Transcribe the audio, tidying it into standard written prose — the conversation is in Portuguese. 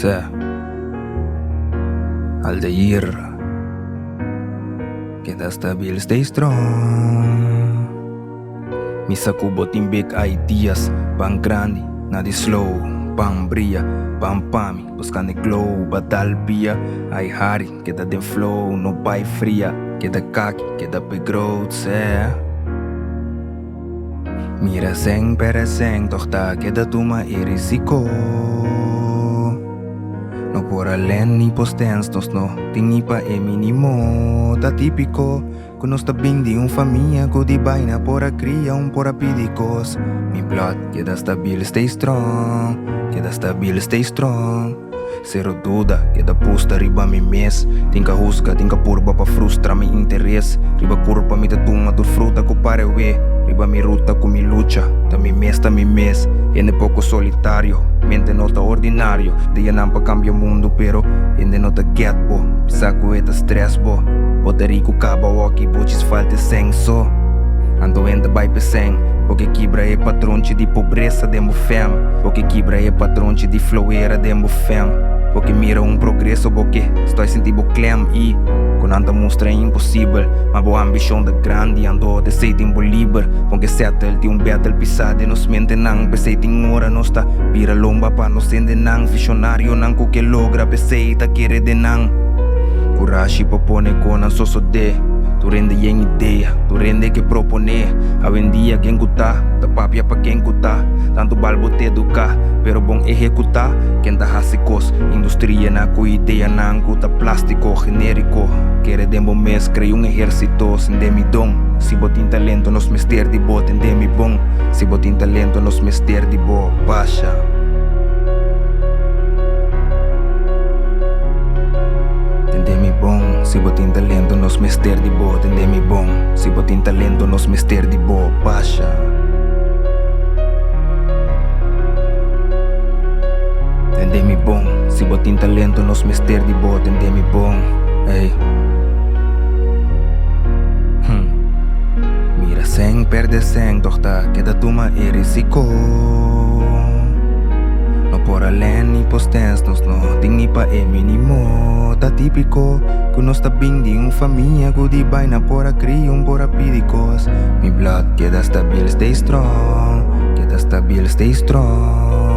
Sé Aldair Queda stabil, stay strong. Misa kubot in big ideas. Pang grande, nadi slow. Pang bria, pang pami. Buscando glow, batal via. Ay hari, queda de flow. No pai fria, queda kaki, queda begroot, sé. Mira seng pere seng, tochta queda tuma e risiko. No por além ni postenstos no tingi pa e mínimo ta típico Kunos ta bing di família ko di baina por a cria por a pidicos Mi blood queda stabil stay strong Queda stabil stay strong Zero duda queda pusta riba mi mes Tinka husga tinka purba pa frustra mi interesse Riba curpa mi tatuma tur fruta ko pare we Riba mi ruta ko mi lucha ta mi mes Ende poco solitario Mente nota ordinario Dia nampa cambia mundo pero Ende nota get bo Saco eta stress bo Boterico caba walkie buchis falta senso Ando enda vai peseng Porque quebra é patronte de pobreza demo fem Porque quebra é patronte de floeira demo fem Porque mira progresso porque Estou sentindo clem e Quando anda mostra é impossível Mas boa ambição da grande Ando de ser tempo livre Porque settle de battle pisado Nos mente nang Pensei tem hora Nos tá Pira lomba pa nos sende nang Visionário nang ko que logra Pensei tá querer de nang Coragem pa pone con an soso de Tu rende yen ideia Tu rende que propone A vendia quem guta Da papia pa quem guta Tanto balbo te educar Pero bom executar Quem da hasicos Industria na ku ideia na guta plástico genérico Quere dembo mes Crei exército Sem demi dom Si botin talento nos mester de boten demi bom Si botin talento nos mester de bo Baixa Tendemi bom, si botin talento nos mester de bo Tendemi bom, si botin talento nos mester de bo Baixa Tendemi bom, si botin talento nos mester de bo Tendemi bom, ei Mira seng perde seng, tochta queda tuma e risiko No por além ni postenstos no Tingi pa e mínimo Ta típico Kunos ta bing di família Ko di baina por a cria por a pidicos Mi blood queda stabil stay strong Queda stabil stay strong